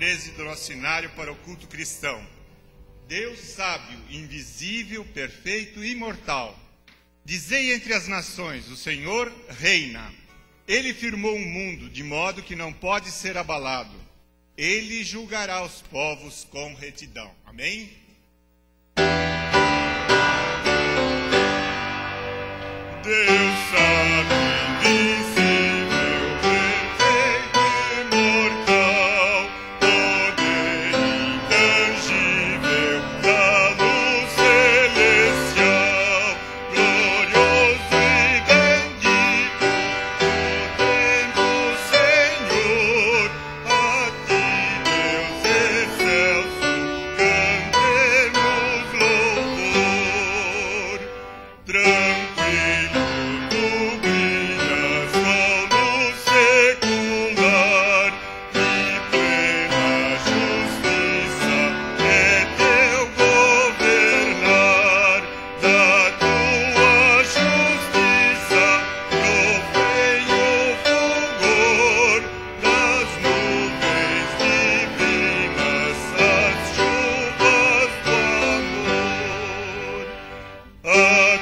13 do nosso cenário para o culto cristão. Deus sábio, invisível, perfeito e imortal. Dizei entre as nações, o Senhor reina. Ele firmou um mundo de modo que não pode ser abalado. Ele julgará os povos com retidão. Amém? Deus sábio, invisível, perfeito e imortal, poder intangível da luz celestial, glorioso e bendito, o Senhor, a ti, Deus excelso, cantemos louvor. Tranquilo tu brilhas com luz secular, e plena justiça é teu governar. Da tua justiça provém o fulgor, das nuvens divinas as chuvas do amor. A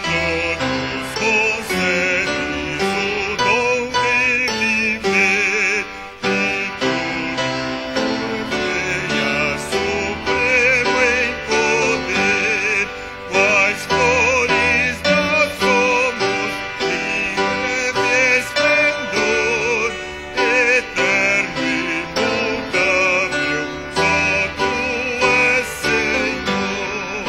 todos concedes o dom de viver, e tudo venha supremo em poder. Quais flores nós somos, em breve esplendor, eterno e imutável, só tu és Senhor.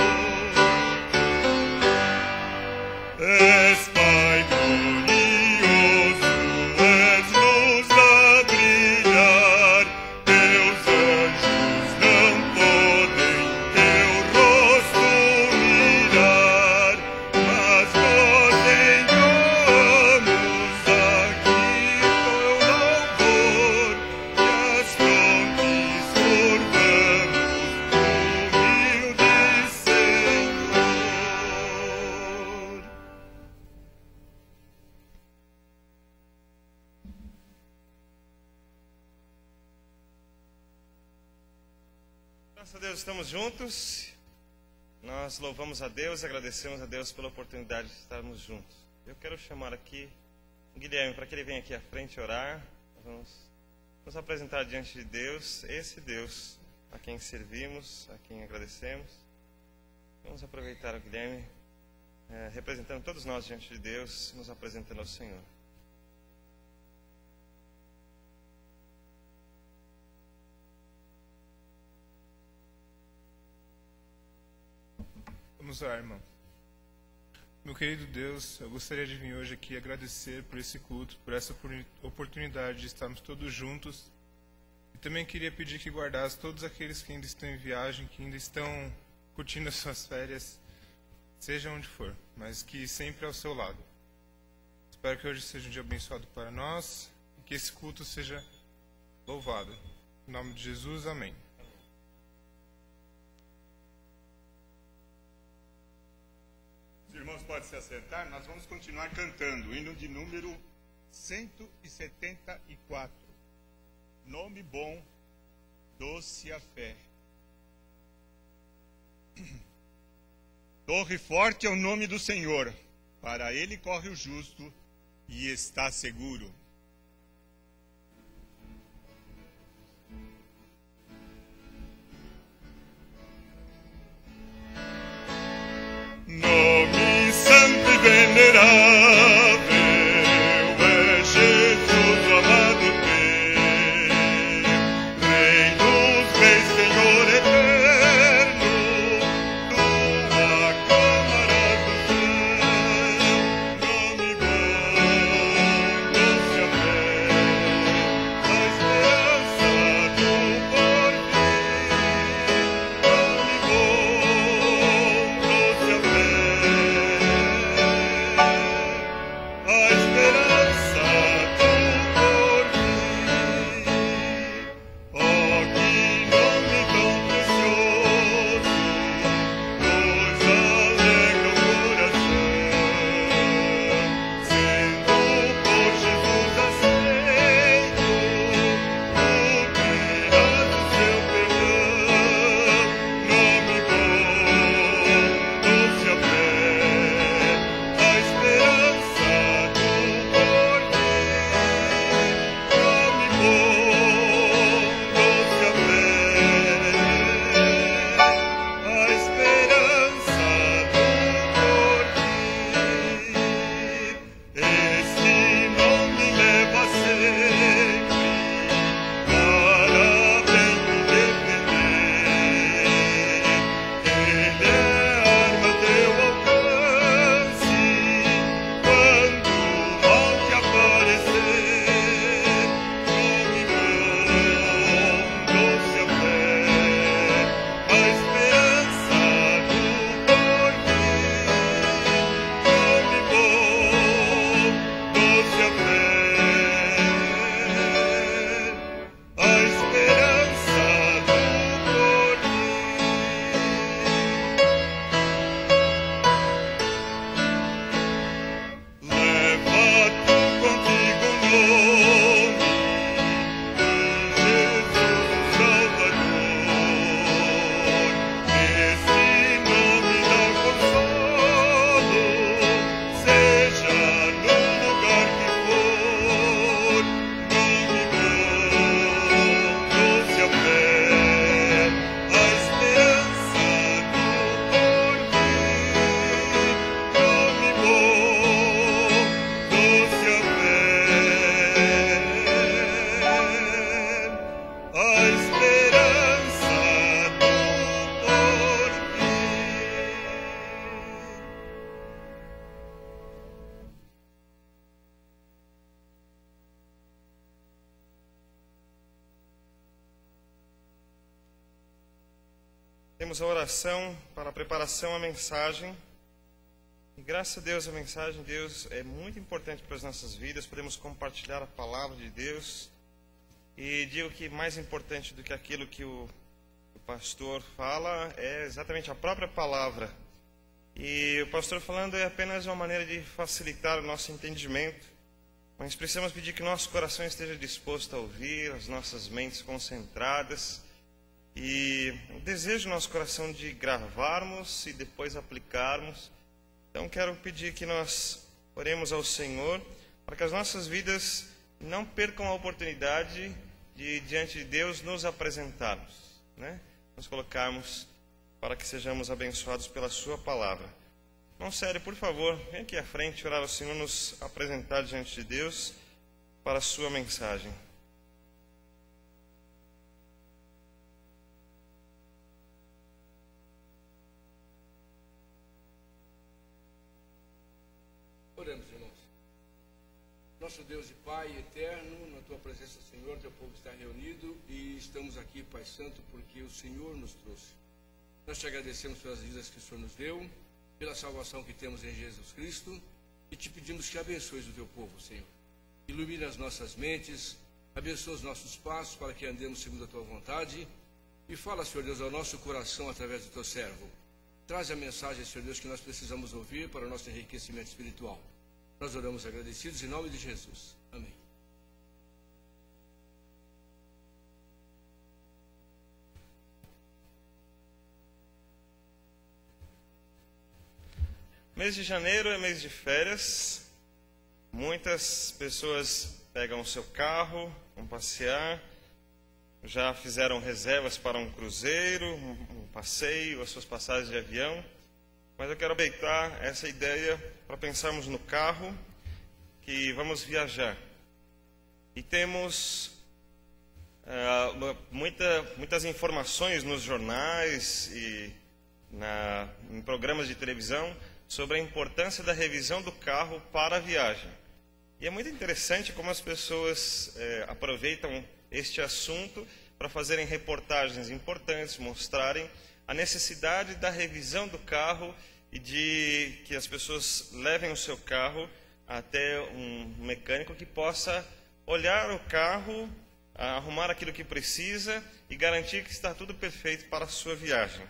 És Pai glorioso, és luz a brilhar, teus anjos não podem teu rosto mirar, mas nós entoamos aqui teu louvor, e as frontes curvamos, humilde Senhor. Graças a Deus, estamos juntos. Nós louvamos a Deus e agradecemos a Deus pela oportunidade de estarmos juntos. Eu quero chamar aqui o Guilherme para que ele venha aqui à frente orar. Nós vamos nos apresentar diante de Deus, esse Deus a quem servimos, a quem agradecemos. Vamos aproveitar o Guilherme, representando todos nós diante de Deus, nos apresentando ao Senhor. Vamos lá, irmão. Meu querido Deus, eu gostaria de vir hoje aqui agradecer por esse culto, por essa oportunidade de estarmos todos juntos. E também queria pedir que guardasse todos aqueles que ainda estão em viagem, que ainda estão curtindo as suas férias, seja onde for, mas que sempre ao seu lado. Espero que hoje seja um dia abençoado para nós e que esse culto seja louvado. Em nome de Jesus, amém. Os irmãos podem se assentar, nós vamos continuar cantando o hino de número 174. Nome bom, doce a fé. Torre forte é o nome do Senhor, para ele corre o justo e está seguro. Nome santo e venerável é Jesus, o amado teu, Rei dos reis, Senhor eterno, tua câmara do céu. Nome bom, doce a fé, a esperança do porvir. Nome bom, doce a fé. temos a oração para a preparação à mensagem. E graças a Deus, a mensagem de Deus é muito importante para as nossas vidas. Podemos compartilhar a palavra de Deus. E digo que mais importante do que aquilo que o pastor fala é exatamente a própria palavra. E o pastor falando é apenas uma maneira de facilitar o nosso entendimento. Mas precisamos pedir que nosso coração esteja disposto a ouvir, as nossas mentes concentradas. E o desejo do nosso coração de gravarmos e depois aplicarmos. Então quero pedir que nós oremos ao Senhor para que as nossas vidas não percam a oportunidade de, diante de Deus, nos apresentarmos, né? Nos colocarmos para que sejamos abençoados pela sua palavra. Irmão Sério, por favor, vem aqui à frente orar ao Senhor, nos apresentar diante de Deus para a sua mensagem. Oremos, irmãos. Nosso Deus e Pai eterno, na Tua presença, Senhor, Teu povo está reunido e estamos aqui, Pai Santo, porque o Senhor nos trouxe. Nós te agradecemos pelas vidas que o Senhor nos deu, pela salvação que temos em Jesus Cristo e te pedimos que abençoes o Teu povo, Senhor. Ilumine as nossas mentes, abençoe os nossos passos para que andemos segundo a Tua vontade e fala, Senhor Deus, ao nosso coração através do Teu servo. Traz a mensagem, Senhor Deus, que nós precisamos ouvir para o nosso enriquecimento espiritual. Nós oramos agradecidos em nome de Jesus. Amém. Mês de janeiro é mês de férias. Muitas pessoas pegam o seu carro, vão passear, já fizeram reservas para um cruzeiro, um passeio, as suas passagens de avião. Mas eu quero aproveitar essa ideia para pensarmos no carro que vamos viajar. E temos muitas informações nos jornais e em programas de televisão sobre a importância da revisão do carro para a viagem. E é muito interessante como as pessoas aproveitam este assunto para fazerem reportagens importantes, mostrarem a necessidade da revisão do carro e de que as pessoas levem o seu carro até um mecânico que possa olhar o carro, arrumar aquilo que precisa e garantir que está tudo perfeito para a sua viagem.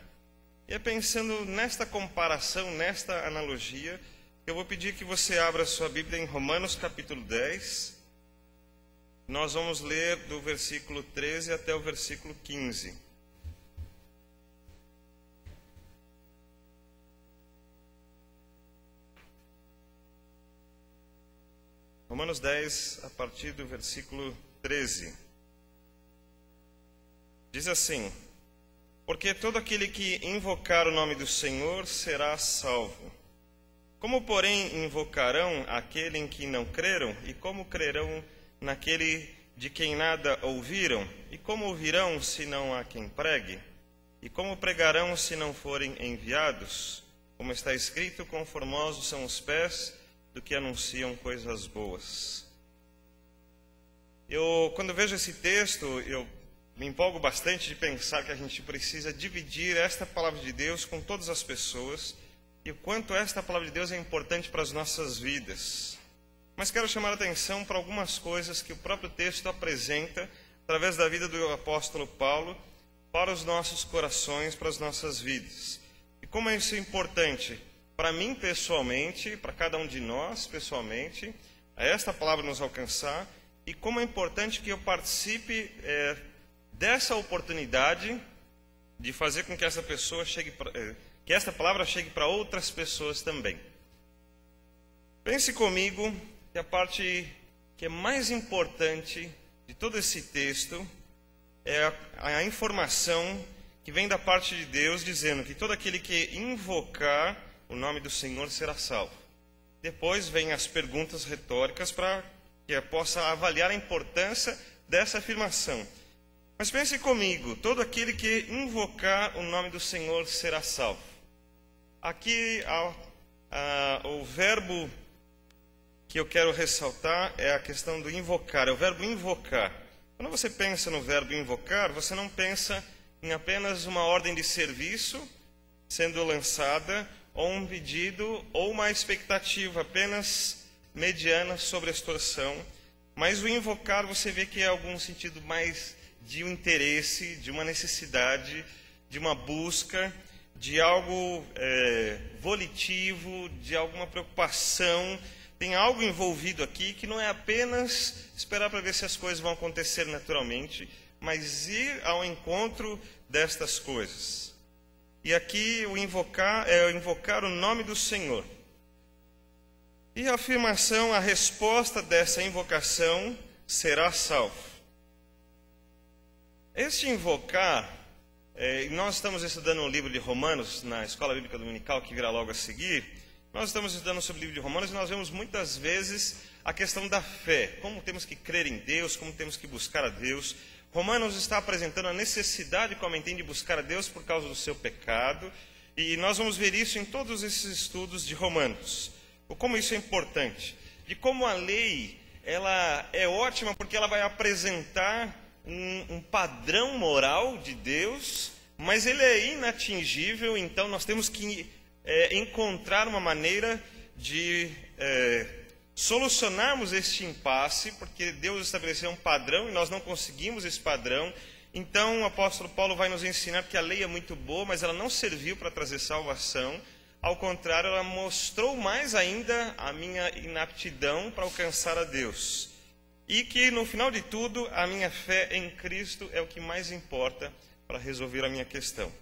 E é pensando nesta comparação, nesta analogia, que eu vou pedir que você abra a sua Bíblia em Romanos capítulo 10. Nós vamos ler do versículo 13 até o versículo 15. Romanos 10, a partir do versículo 13. Diz assim: porque todo aquele que invocar o nome do Senhor será salvo. Como, porém, invocarão aquele em que não creram? E como crerão naquele de quem nada ouviram? E como ouvirão se não há quem pregue? E como pregarão se não forem enviados? Como está escrito, conformosos são os pés do que anunciam coisas boas. Quando vejo esse texto, eu me empolgo bastante de pensar que a gente precisa dividir esta palavra de Deus com todas as pessoas e o quanto esta palavra de Deus é importante para as nossas vidas. Mas quero chamar a atenção para algumas coisas que o próprio texto apresenta através da vida do apóstolo Paulo para os nossos corações, para as nossas vidas. E como é isso importante para mim pessoalmente, para cada um de nós pessoalmente, a esta palavra nos alcançar, e como é importante que eu participe dessa oportunidade de fazer com que essa pessoa que esta palavra chegue para outras pessoas também. Pense comigo que a parte que é mais importante de todo esse texto é a informação que vem da parte de Deus dizendo que todo aquele que invocar o nome do Senhor será salvo. Depois vem as perguntas retóricas para que eu possa avaliar a importância dessa afirmação. Mas pense comigo, todo aquele que invocar o nome do Senhor será salvo. Aqui o verbo que eu quero ressaltar é a questão do invocar, é o verbo invocar. Quando você pensa no verbo invocar, você não pensa em apenas uma ordem de serviço sendo lançada, ou um pedido, ou uma expectativa apenas mediana sobre a situação. Mas o invocar, você vê que é algum sentido mais de um interesse, de uma necessidade, de uma busca, de algo volitivo, de alguma preocupação. Tem algo envolvido aqui que não é apenas esperar para ver se as coisas vão acontecer naturalmente, mas ir ao encontro destas coisas. E aqui o invocar é invocar o nome do Senhor. E a afirmação, a resposta dessa invocação será salvo. Este invocar, nós estamos estudando o livro de Romanos na Escola Bíblica Dominical, que virá logo a seguir. Nós estamos estudando sobre o livro de Romanos e nós vemos muitas vezes a questão da fé, como temos que crer em Deus, como temos que buscar a Deus. Romanos está apresentando a necessidade que o homem tem de buscar a Deus por causa do seu pecado, e nós vamos ver isso em todos esses estudos de Romanos. Como isso é importante, de como a lei ela é ótima porque ela vai apresentar um padrão moral de Deus, mas ele é inatingível, então nós temos que encontrar uma maneira de solucionarmos este impasse, porque Deus estabeleceu um padrão e nós não conseguimos esse padrão. Então o apóstolo Paulo vai nos ensinar que a lei é muito boa, mas ela não serviu para trazer salvação. Ao contrário, ela mostrou mais ainda a minha inaptidão para alcançar a Deus. E que, no final de tudo, a minha fé em Cristo é o que mais importa para resolver a minha questão.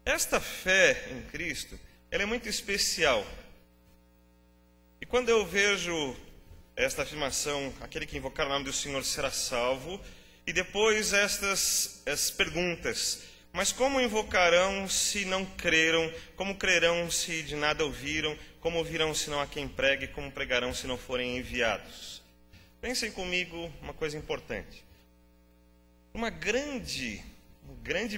Esta fé em Cristo, ela é muito especial. E quando eu vejo esta afirmação, aquele que invocar o nome do Senhor será salvo, e depois estas perguntas: mas como invocarão se não creram? Como crerão se de nada ouviram? Como ouvirão se não há quem pregue? Como pregarão se não forem enviados? Pensem comigo uma coisa importante. Uma grande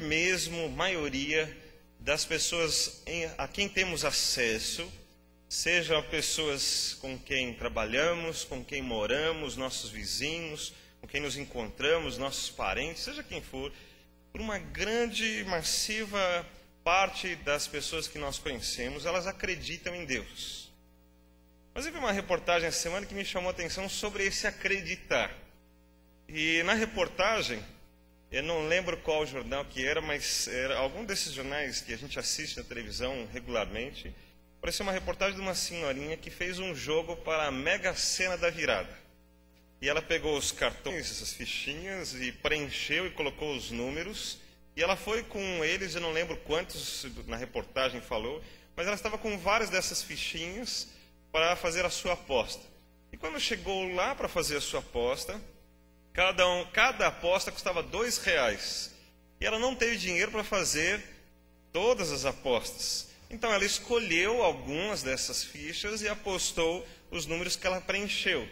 mesmo maioria das pessoas a quem temos acesso, seja pessoas com quem trabalhamos, com quem moramos, nossos vizinhos, com quem nos encontramos, nossos parentes, seja quem for, por uma grande, massiva parte das pessoas que nós conhecemos, elas acreditam em Deus. Mas eu vi uma reportagem essa semana que me chamou a atenção sobre esse acreditar. E na reportagem, eu não lembro qual jornal que era, mas era algum desses jornais que a gente assiste na televisão regularmente. Parecia uma reportagem de uma senhorinha que fez um jogo para a Mega Sena da Virada. E ela pegou os cartões, essas fichinhas, e preencheu e colocou os números. E ela foi com eles, eu não lembro quantos na reportagem falou, mas ela estava com várias dessas fichinhas para fazer a sua aposta. E quando chegou lá para fazer a sua aposta, cada aposta custava R$2. E ela não teve dinheiro para fazer todas as apostas. Então ela escolheu algumas dessas fichas e apostou os números que ela preencheu.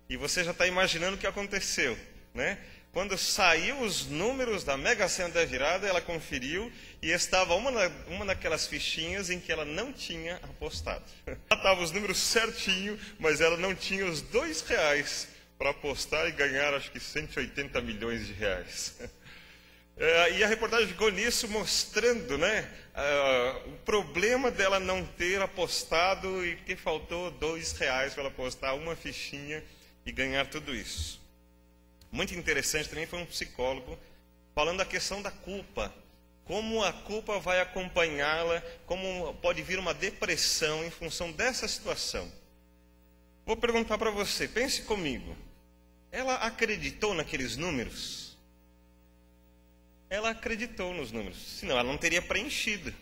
E você já está imaginando o que aconteceu, né? Quando saiu os números da Mega Sena da Virada, ela conferiu e estava uma daquelas fichinhas em que ela não tinha apostado. Estava os números certinho, mas ela não tinha os R$2 para apostar e ganhar, acho que 180 milhões de reais. E a reportagem ficou nisso, mostrando, né, o problema dela não ter apostado e que faltou R$2 para ela apostar uma fichinha e ganhar tudo isso. Muito interessante também foi um psicólogo falando da questão da culpa. Como a culpa vai acompanhá-la, como pode vir uma depressão em função dessa situação. Vou perguntar para você, pense comigo. Ela acreditou naqueles números? Ela acreditou nos números, senão ela não teria preenchido.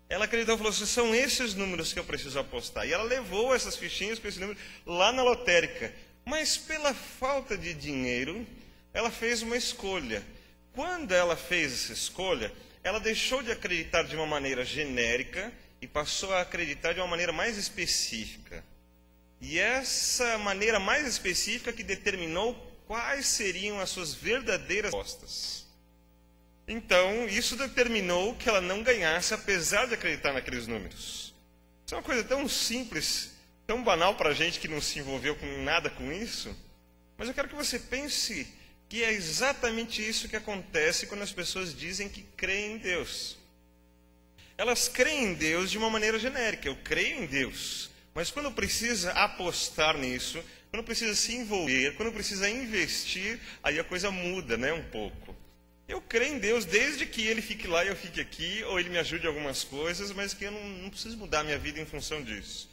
Ela acreditou e falou assim: são esses números que eu preciso apostar. E ela levou essas fichinhas com esse número lá na lotérica. Mas pela falta de dinheiro, ela fez uma escolha. Quando ela fez essa escolha, ela deixou de acreditar de uma maneira genérica e passou a acreditar de uma maneira mais específica. E essa maneira mais específica que determinou quais seriam as suas verdadeiras apostas. Então, isso determinou que ela não ganhasse, apesar de acreditar naqueles números. Isso é uma coisa tão simples, tão banal para a gente que não se envolveu com nada com isso. Mas eu quero que você pense que é exatamente isso que acontece quando as pessoas dizem que creem em Deus. Elas creem em Deus de uma maneira genérica. Eu creio em Deus. Mas quando precisa apostar nisso, quando precisa se envolver, quando precisa investir, aí a coisa muda, né, um pouco. Eu creio em Deus desde que Ele fique lá e eu fique aqui, ou Ele me ajude em algumas coisas, mas que eu não preciso mudar a minha vida em função disso.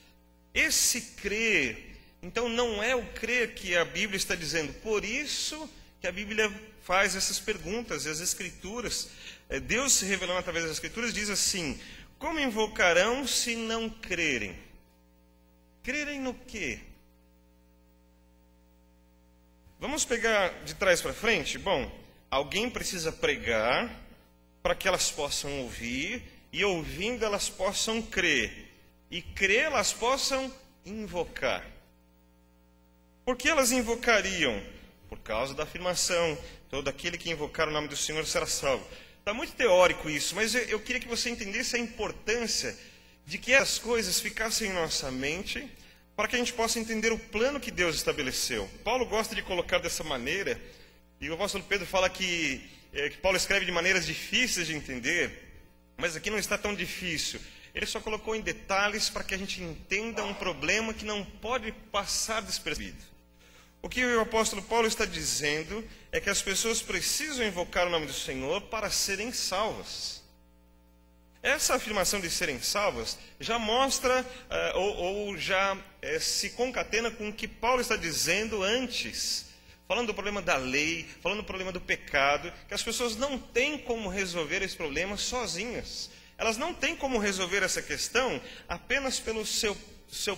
Esse crer, então, não é o crer que a Bíblia está dizendo. Por isso que a Bíblia faz essas perguntas, e as Escrituras, Deus se revelando através das Escrituras, diz assim: como invocarão se não crerem? Crerem no quê? Vamos pegar de trás para frente? Bom, alguém precisa pregar para que elas possam ouvir, e ouvindo elas possam crer, e crer elas possam invocar. Por que elas invocariam? Por causa da afirmação: todo aquele que invocar o nome do Senhor será salvo. Está muito teórico isso, mas eu queria que você entendesse a importância de que essas coisas ficassem em nossa mente, para que a gente possa entender o plano que Deus estabeleceu. Paulo gosta de colocar dessa maneira, e o apóstolo Pedro fala que Paulo escreve de maneiras difíceis de entender, mas aqui não está tão difícil. Ele só colocou em detalhes para que a gente entenda um problema que não pode passar despercebido. O que o apóstolo Paulo está dizendo é que as pessoas precisam invocar o nome do Senhor para serem salvas. Essa afirmação de serem salvas já mostra, ou já se concatena com o que Paulo está dizendo antes, falando do problema da lei, falando do problema do pecado, que as pessoas não têm como resolver esse problema sozinhas. Elas não têm como resolver essa questão apenas pelo seu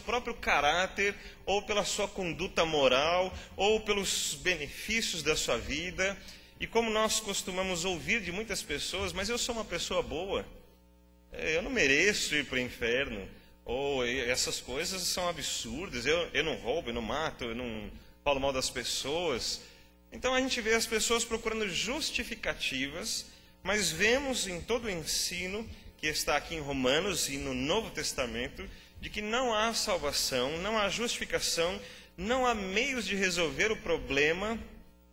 próprio caráter, ou pela sua conduta moral, ou pelos benefícios da sua vida. E como nós costumamos ouvir de muitas pessoas: mas eu sou uma pessoa boa, eu não mereço ir para o inferno, ou essas coisas são absurdas, eu não roubo, eu não mato, eu não falo mal das pessoas. Então a gente vê as pessoas procurando justificativas, mas vemos em todo o ensino que está aqui em Romanos e no Novo Testamento, de que não há salvação, não há justificação, não há meios de resolver o problema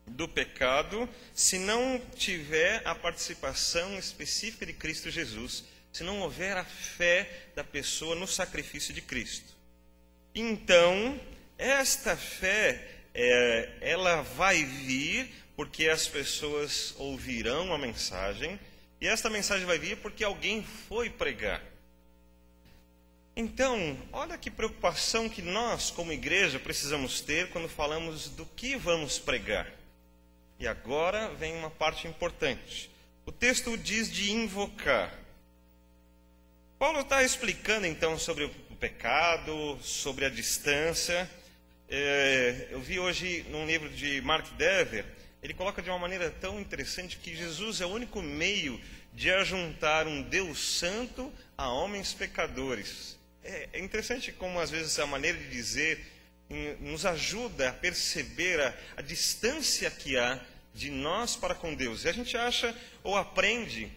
do pecado, se não tiver a participação específica de Cristo Jesus, se não houver a fé da pessoa no sacrifício de Cristo. Então, esta fé, ela vai vir porque as pessoas ouvirão a mensagem, e esta mensagem vai vir porque alguém foi pregar. Então, olha que preocupação que nós, como igreja, precisamos ter quando falamos do que vamos pregar. E agora vem uma parte importante. O texto diz de invocar. Paulo está explicando então sobre o pecado, sobre a distância. Eu vi hoje num livro de Mark Dever, ele coloca de uma maneira tão interessante que Jesus é o único meio de ajuntar um Deus santo a homens pecadores. É interessante como às vezes a maneira de dizer nos ajuda a perceber a distância que há de nós para com Deus. E a gente acha ou aprende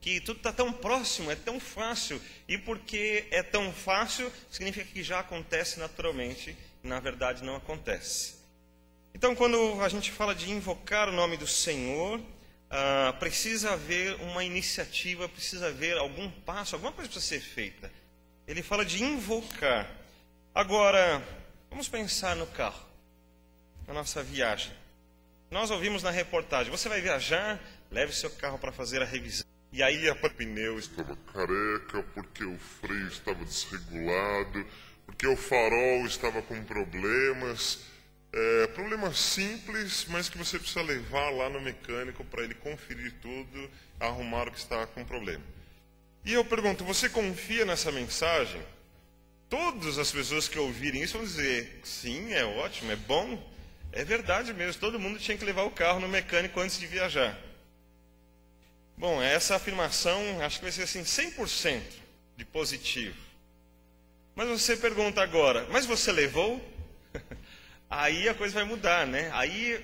que tudo está tão próximo, é tão fácil, e porque é tão fácil, significa que já acontece naturalmente, e na verdade não acontece. Então, quando a gente fala de invocar o nome do Senhor, precisa haver uma iniciativa, precisa haver algum passo, alguma coisa precisa ser feita. Ele fala de invocar. Agora, vamos pensar no carro, na nossa viagem. Nós ouvimos na reportagem: você vai viajar, leve seu carro para fazer a revisão. E aí o pneu estava careca, porque o freio estava desregulado, porque o farol estava com problemas. Problemas simples, mas que você precisa levar lá no mecânico para ele conferir tudo, arrumar o que está com problema. E eu pergunto: você confia nessa mensagem? Todas as pessoas que ouvirem isso vão dizer: sim, é ótimo, é bom, é verdade mesmo, todo mundo tinha que levar o carro no mecânico antes de viajar. Bom, essa afirmação acho que vai ser assim 100% de positivo. Mas você pergunta agora: mas você levou? Aí a coisa vai mudar, né? Aí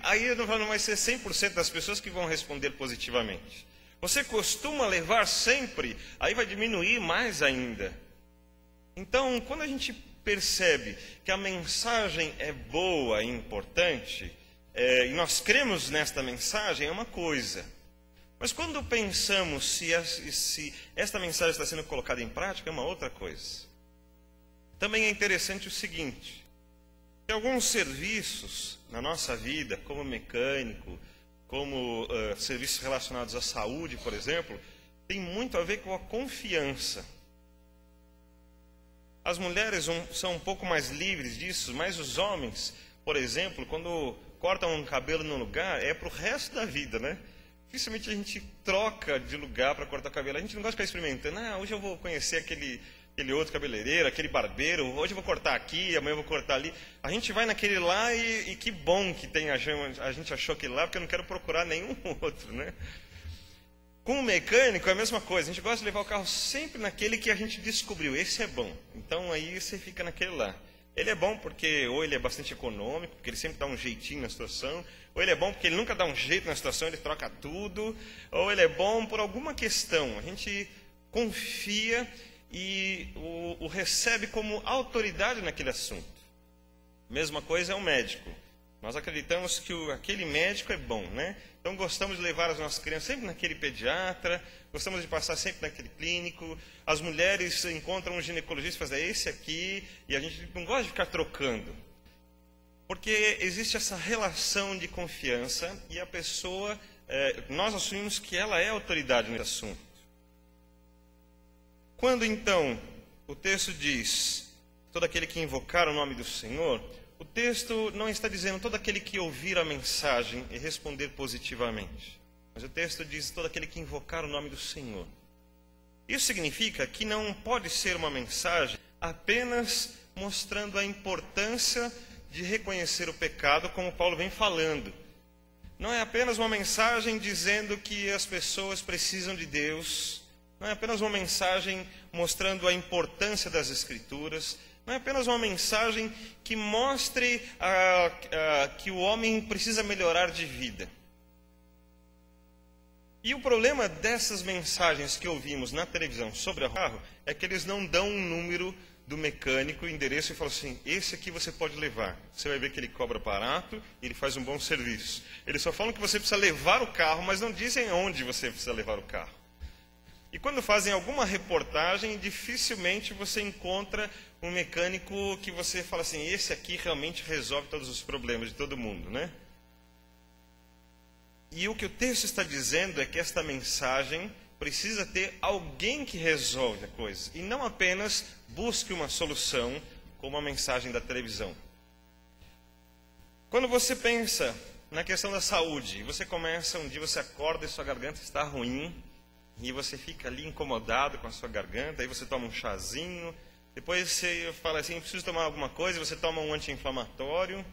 não vai ser 100% das pessoas que vão responder positivamente. Você costuma levar sempre? Aí vai diminuir mais ainda. Então, quando a gente percebe que a mensagem é boa e importante, e nós cremos nesta mensagem, é uma coisa. Mas quando pensamos se esta mensagem está sendo colocada em prática, é uma outra coisa. Também é interessante o seguinte, que alguns serviços na nossa vida, como mecânico, como serviços relacionados à saúde, por exemplo, tem muito a ver com a confiança. As mulheres são um pouco mais livres disso, mas os homens, por exemplo, quando cortam um cabelo num lugar, é para o resto da vida, né? Dificilmente a gente troca de lugar para cortar o cabelo. A gente não gosta de ficar experimentando. Hoje eu vou conhecer aquele outro cabeleireiro, aquele barbeiro. Hoje eu vou cortar aqui, amanhã eu vou cortar ali. A gente vai naquele lá e que bom que tem a gente achou aquele lá, porque eu não quero procurar nenhum outro, né? Com o mecânico é a mesma coisa. A gente gosta de levar o carro sempre naquele que a gente descobriu. Esse é bom. Então aí você fica naquele lá. Ele é bom porque ou ele é bastante econômico, porque ele sempre dá um jeitinho na situação, ou ele é bom porque ele nunca dá um jeito na situação, ele troca tudo, ou ele é bom por alguma questão. A gente confia e o recebe como autoridade naquele assunto. Mesma coisa é o médico. Nós acreditamos que aquele médico é bom, né? Então gostamos de levar as nossas crianças sempre naquele pediatra, gostamos de passar sempre naquele clínico. As mulheres encontram um ginecologista e fazem esse aqui, e a gente não gosta de ficar trocando. Porque existe essa relação de confiança e a pessoa, nós assumimos que ela é autoridade nesse assunto. Quando então o texto diz, todo aquele que invocar o nome do Senhor, o texto não está dizendo todo aquele que ouvir a mensagem e responder positivamente. Mas o texto diz todo aquele que invocar o nome do Senhor. Isso significa que não pode ser uma mensagem apenas mostrando a importância de reconhecer o pecado, como Paulo vem falando. Não é apenas uma mensagem dizendo que as pessoas precisam de Deus. Não é apenas uma mensagem mostrando a importância das Escrituras. Não é apenas uma mensagem que mostre que o homem precisa melhorar de vida. E o problema dessas mensagens que ouvimos na televisão sobre o carro é que eles não dão um número do mecânico, o endereço, e falam assim, esse aqui você pode levar. Você vai ver que ele cobra barato e ele faz um bom serviço. Eles só falam que você precisa levar o carro, mas não dizem onde você precisa levar o carro. E quando fazem alguma reportagem, dificilmente você encontra um mecânico que você fala assim, esse aqui realmente resolve todos os problemas de todo mundo, né? E o que o texto está dizendo é que esta mensagem precisa ter alguém que resolve a coisa. E não apenas busque uma solução como a mensagem da televisão. Quando você pensa na questão da saúde, você começa, um dia você acorda e sua garganta está ruim, e você fica ali incomodado com a sua garganta, aí você toma um chazinho, depois você fala assim, preciso tomar alguma coisa, você toma um anti-inflamatório,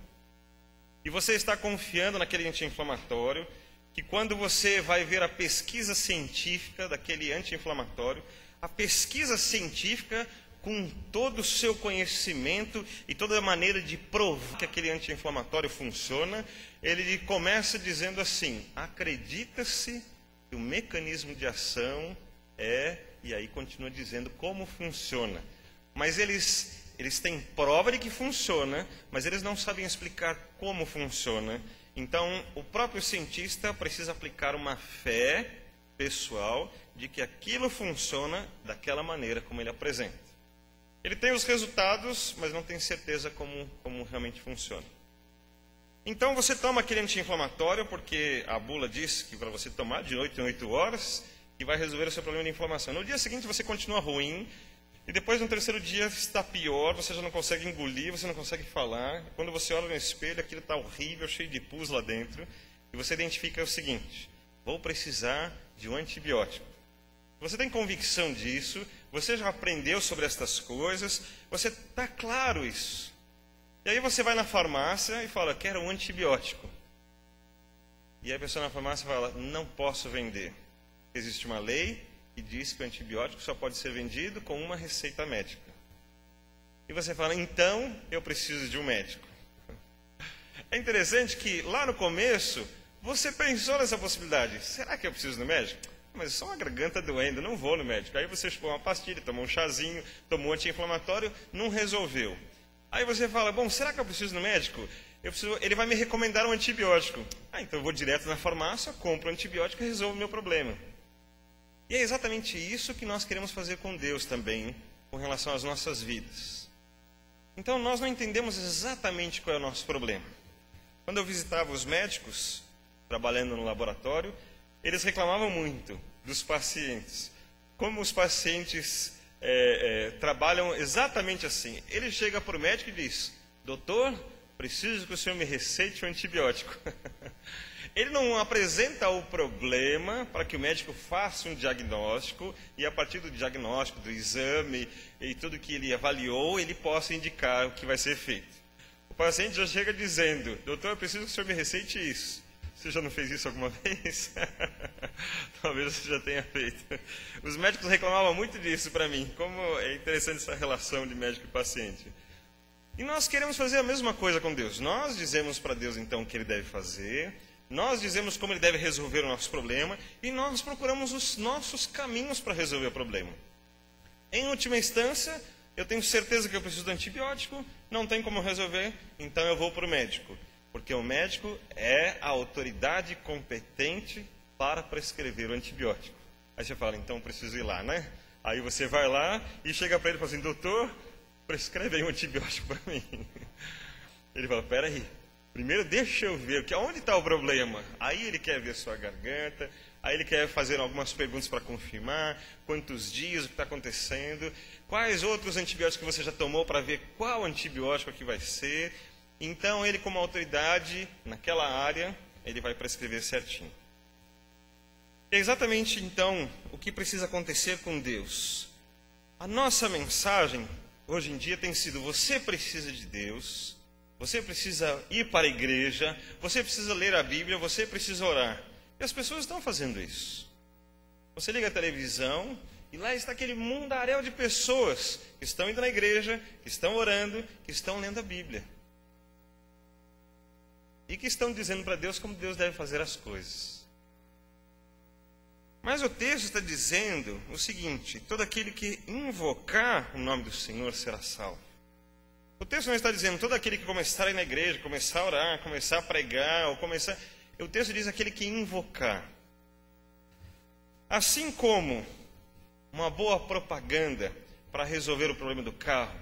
e você está confiando naquele anti-inflamatório, que quando você vai ver a pesquisa científica daquele anti-inflamatório, a pesquisa científica, com todo o seu conhecimento e toda a maneira de provar que aquele anti-inflamatório funciona, ele começa dizendo assim, acredita-se que o mecanismo de ação e aí continua dizendo como funciona. Mas eles têm prova de que funciona, mas eles não sabem explicar como funciona. Então, o próprio cientista precisa aplicar uma fé pessoal de que aquilo funciona daquela maneira como ele apresenta. Ele tem os resultados, mas não tem certeza como realmente funciona. Então, você toma aquele anti-inflamatório, porque a bula diz que para você tomar de 8 em 8 horas, que vai resolver o seu problema de inflamação. No dia seguinte, você continua ruim, e depois, no terceiro dia, está pior, você já não consegue engolir, você não consegue falar. Quando você olha no espelho, aquilo está horrível, cheio de pus lá dentro. E você identifica o seguinte, vou precisar de um antibiótico. Você tem convicção disso, você já aprendeu sobre estas coisas, você está claro isso. E aí você vai na farmácia e fala, quero um antibiótico. E aí a pessoa na farmácia fala, não posso vender. Existe uma lei que diz que o antibiótico só pode ser vendido com uma receita médica. E você fala, então eu preciso de um médico. É interessante que lá no começo você pensou nessa possibilidade. Será que eu preciso do médico? Mas é só uma garganta doendo, não vou no médico. Aí você chupou uma pastilha, tomou um chazinho, tomou um anti-inflamatório, não resolveu. Aí você fala, bom, será que eu preciso do médico? ele vai me recomendar um antibiótico. Então eu vou direto na farmácia, compro um antibiótico e resolvo o meu problema. E é exatamente isso que nós queremos fazer com Deus também, com relação às nossas vidas. Então nós não entendemos exatamente qual é o nosso problema. Quando eu visitava os médicos, trabalhando no laboratório, eles reclamavam muito dos pacientes. Como os pacientes trabalham exatamente assim. Ele chega para o médico e diz: doutor, preciso que o senhor me receite um antibiótico. Ele não apresenta o problema para que o médico faça um diagnóstico e a partir do diagnóstico, do exame e tudo que ele avaliou, ele possa indicar o que vai ser feito. O paciente já chega dizendo: doutor, eu preciso que o senhor me receite isso. Você já não fez isso alguma vez? Talvez você já tenha feito. Os médicos reclamavam muito disso para mim. Como é interessante essa relação de médico e paciente. E nós queremos fazer a mesma coisa com Deus. Nós dizemos para Deus então o que Ele deve fazer. Nós dizemos como Ele deve resolver o nosso problema. E nós procuramos os nossos caminhos para resolver o problema. Em última instância, eu tenho certeza que eu preciso de antibiótico. Não tem como resolver, então eu vou para o médico. Porque o médico é a autoridade competente para prescrever o antibiótico. Aí você fala: então preciso ir lá, né? Aí você vai lá e chega para ele e fala assim: doutor, prescreve aí um antibiótico para mim. Ele fala: peraí, primeiro deixa eu ver onde está o problema. Aí ele quer ver sua garganta, aí ele quer fazer algumas perguntas para confirmar quantos dias, o que está acontecendo, quais outros antibióticos você já tomou para ver qual antibiótico que vai ser. Então ele, como autoridade naquela área, ele vai prescrever certinho. É exatamente então o que precisa acontecer com Deus. A nossa mensagem hoje em dia tem sido: você precisa de Deus, você precisa ir para a igreja, você precisa ler a Bíblia, você precisa orar. E as pessoas estão fazendo isso. Você liga a televisão e lá está aquele mundaréu de pessoas que estão indo na igreja, que estão orando, que estão lendo a Bíblia. E que estão dizendo para Deus como Deus deve fazer as coisas. Mas o texto está dizendo o seguinte: todo aquele que invocar o nome do Senhor será salvo. O texto não está dizendo todo aquele que começar a ir na igreja, começar a orar, começar a pregar, ou começar... O texto diz aquele que invocar. Assim como uma boa propaganda para resolver o problema do carro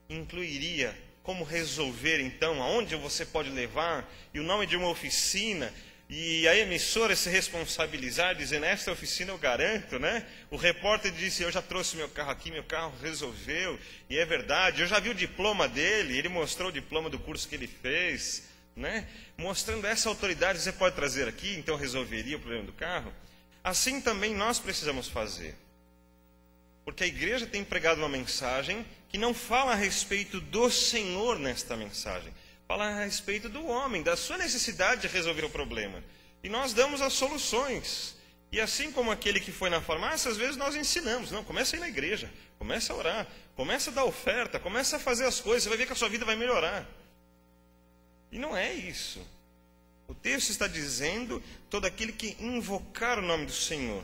incluiria como resolver então, aonde você pode levar, e o nome de uma oficina, e a emissora se responsabilizar, dizendo: esta oficina eu garanto, né? O repórter disse: eu já trouxe meu carro aqui, meu carro resolveu, e é verdade, eu já vi o diploma dele, ele mostrou o diploma do curso que ele fez, né? Mostrando essa autoridade, você pode trazer aqui, então resolveria o problema do carro. Assim também nós precisamos fazer. Porque a igreja tem pregado uma mensagem que não fala a respeito do Senhor nesta mensagem. Fala a respeito do homem, da sua necessidade de resolver o problema. E nós damos as soluções. E assim como aquele que foi na farmácia, às vezes nós ensinamos. Não, começa a ir na igreja, começa a orar, começa a dar oferta, começa a fazer as coisas, você vai ver que a sua vida vai melhorar. E não é isso. O texto está dizendo: todo aquele que invocar o nome do Senhor.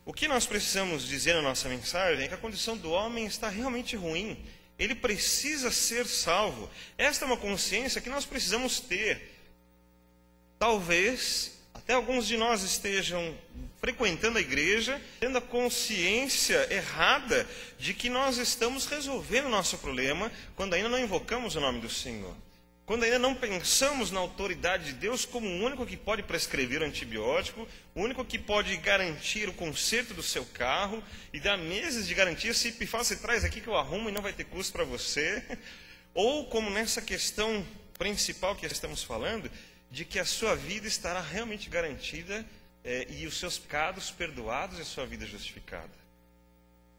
O que nós precisamos dizer na nossa mensagem é que a condição do homem está realmente ruim. Ele precisa ser salvo. Esta é uma consciência que nós precisamos ter. Talvez até alguns de nós estejam frequentando a igreja, tendo a consciência errada de que nós estamos resolvendo o nosso problema quando ainda não invocamos o nome do Senhor. Quando ainda não pensamos na autoridade de Deus como o único que pode prescrever o antibiótico, o único que pode garantir o conserto do seu carro e dar meses de garantia, se pifar, você traz aqui que eu arrumo e não vai ter custo para você. Ou como nessa questão principal que estamos falando, de que a sua vida estará realmente garantida e os seus pecados perdoados e a sua vida justificada.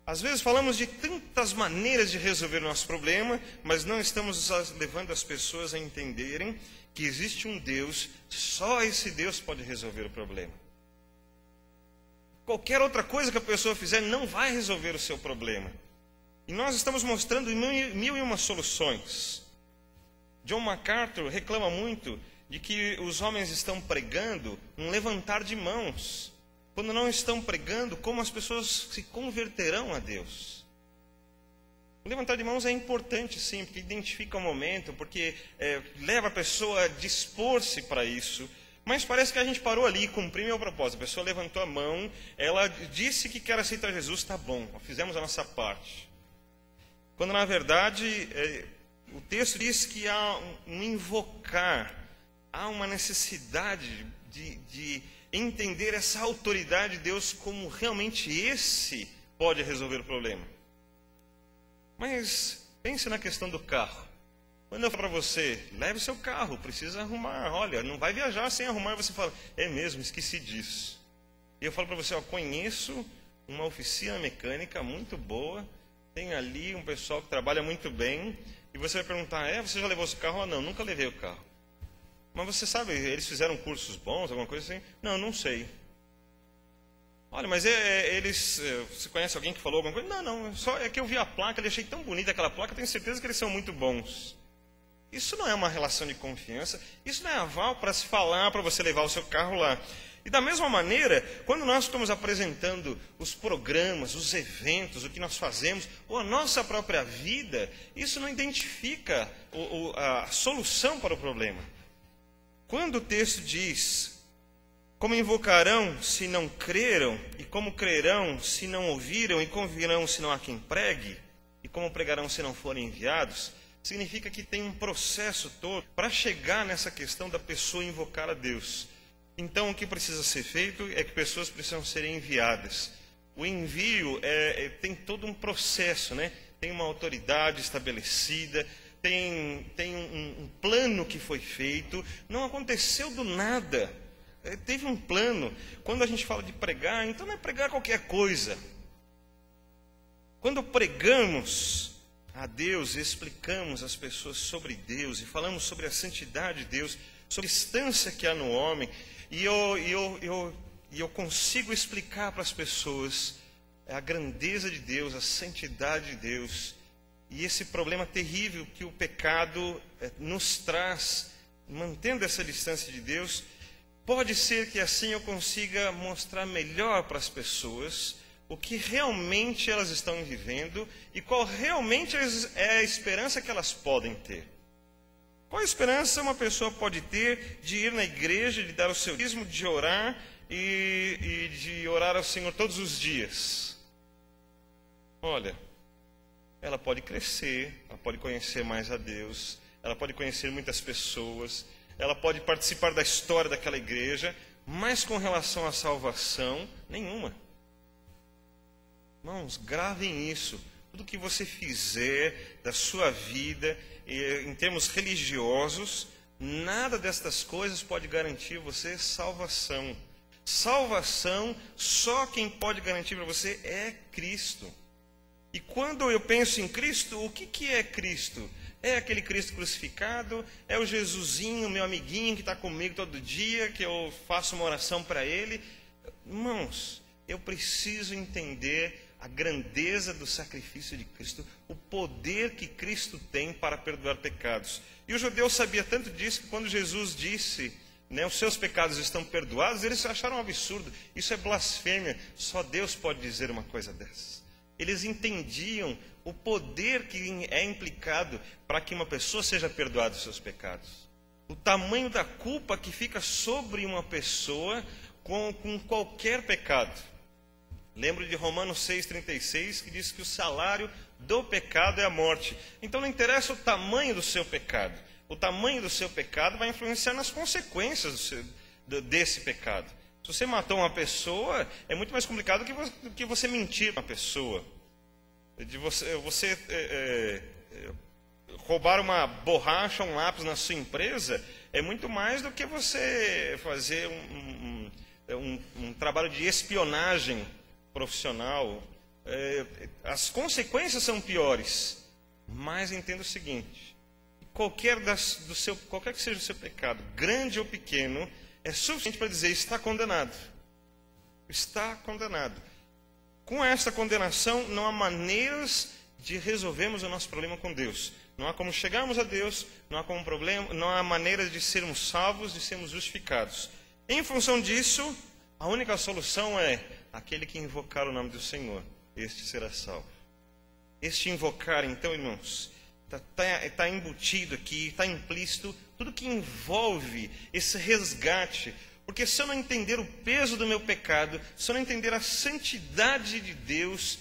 Às vezes falamos de tantas maneiras de resolver o nosso problema, mas não estamos levando as pessoas a entenderem que existe um Deus, só esse Deus pode resolver o problema. Qualquer outra coisa que a pessoa fizer não vai resolver o seu problema. E nós estamos mostrando mil e uma soluções. John MacArthur reclama muito de que os homens estão pregando um levantar de mãos, quando não estão pregando como as pessoas se converterão a Deus. O levantar de mãos é importante, sim, porque identifica o momento, porque leva a pessoa a dispor-se para isso. Mas parece que a gente parou ali e cumpriu meu propósito. A pessoa levantou a mão, ela disse que quer aceitar Jesus, tá bom, fizemos a nossa parte. Quando na verdade o texto diz que há um invocar, há uma necessidade de entender essa autoridade de Deus como realmente esse pode resolver o problema. Mas pense na questão do carro. Quando eu falo para você, leve seu carro, precisa arrumar. Olha, não vai viajar sem arrumar. E você fala, é mesmo, esqueci disso. E eu falo para você, conheço uma oficina mecânica muito boa, tem ali um pessoal que trabalha muito bem. E você vai perguntar, você já levou seu carro? Não, nunca levei o carro. Mas você sabe, eles fizeram cursos bons, alguma coisa assim? Não sei. Olha, mas você conhece alguém que falou alguma coisa? Não, só é que eu vi a placa, eu achei tão bonita aquela placa, tenho certeza que eles são muito bons. Isso não é uma relação de confiança, isso não é aval para se falar, para você levar o seu carro lá. E da mesma maneira, quando nós estamos apresentando os programas, os eventos, o que nós fazemos, ou a nossa própria vida, isso não identifica a solução para o problema. Quando o texto diz, como invocarão se não creram, e como crerão se não ouviram, e como virão se não há quem pregue, e como pregarão se não forem enviados, significa que tem um processo todo para chegar nessa questão da pessoa invocar a Deus. Então, o que precisa ser feito é que pessoas precisam ser enviadas. O envio tem todo um processo, né? Tem uma autoridade estabelecida, tem um plano que foi feito, não aconteceu do nada. Teve um plano. Quando a gente fala de pregar, então não é pregar qualquer coisa. Quando pregamos a Deus, explicamos às pessoas sobre Deus e falamos sobre a santidade de Deus, sobre a distância que há no homem, e eu consigo explicar para as pessoas a grandeza de Deus, a santidade de Deus, e esse problema terrível que o pecado nos traz, mantendo essa distância de Deus. Pode ser que assim eu consiga mostrar melhor para as pessoas o que realmente elas estão vivendo e qual realmente é a esperança que elas podem ter. Qual a esperança uma pessoa pode ter de ir na igreja, de dar o seu dízimo, de orar e de orar ao Senhor todos os dias? Olha, ela pode crescer, ela pode conhecer mais a Deus, ela pode conhecer muitas pessoas, ela pode participar da história daquela igreja, mas com relação à salvação, nenhuma. Irmãos, gravem isso. Tudo que você fizer da sua vida, em termos religiosos, nada destas coisas pode garantir você salvação. Salvação, só quem pode garantir para você é Cristo. E quando eu penso em Cristo, o que é Cristo? É aquele Cristo crucificado? É o Jesusinho, meu amiguinho que está comigo todo dia, que eu faço uma oração para ele? Irmãos, eu preciso entender a grandeza do sacrifício de Cristo, o poder que Cristo tem para perdoar pecados. E o judeu sabia tanto disso que quando Jesus disse, os seus pecados estão perdoados, eles acharam um absurdo. Isso é blasfêmia, só Deus pode dizer uma coisa dessas. Eles entendiam o poder que é implicado para que uma pessoa seja perdoada dos seus pecados. O tamanho da culpa que fica sobre uma pessoa com qualquer pecado. Lembro de Romanos 6,36, que diz que o salário do pecado é a morte. Então não interessa o tamanho do seu pecado. O tamanho do seu pecado vai influenciar nas consequências desse pecado. Se você matou uma pessoa, é muito mais complicado do que você mentir para uma pessoa. De você roubar uma borracha, um lápis na sua empresa, é muito mais do que você fazer um trabalho de espionagem profissional. As consequências são piores, mas entenda o seguinte: qualquer que seja o seu pecado, grande ou pequeno, é suficiente para dizer está condenado. Está condenado. Com esta condenação, não há maneiras de resolvermos o nosso problema com Deus. Não há como chegarmos a Deus, não há maneira de sermos salvos, de sermos justificados. Em função disso, a única solução é aquele que invocar o nome do Senhor, este será salvo. Este invocar, então, irmãos, está embutido aqui, está implícito, tudo que envolve esse resgate. Porque se eu não entender o peso do meu pecado, se eu não entender a santidade de Deus,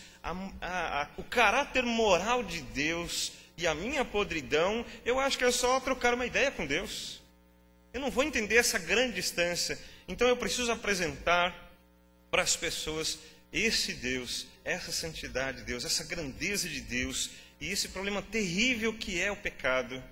o caráter moral de Deus e a minha podridão, eu acho que é só trocar uma ideia com Deus. Eu não vou entender essa grande distância. Então eu preciso apresentar para as pessoas esse Deus, essa santidade de Deus, essa grandeza de Deus e esse problema terrível que é o pecado.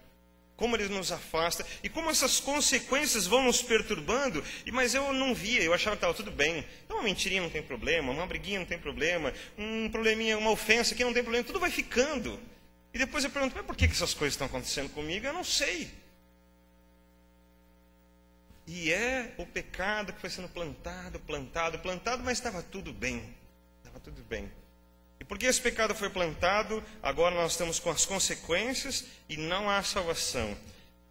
Como ele nos afasta e como essas consequências vão nos perturbando. Mas eu não via, eu achava que estava tudo bem. Então, uma mentirinha não tem problema, uma briguinha não tem problema, um probleminha, uma ofensa aqui não tem problema, tudo vai ficando. E depois eu pergunto, mas por que essas coisas estão acontecendo comigo? Eu não sei. E é o pecado que foi sendo plantado, mas estava tudo bem. Estava tudo bem. E porque esse pecado foi plantado, agora nós estamos com as consequências e não há salvação.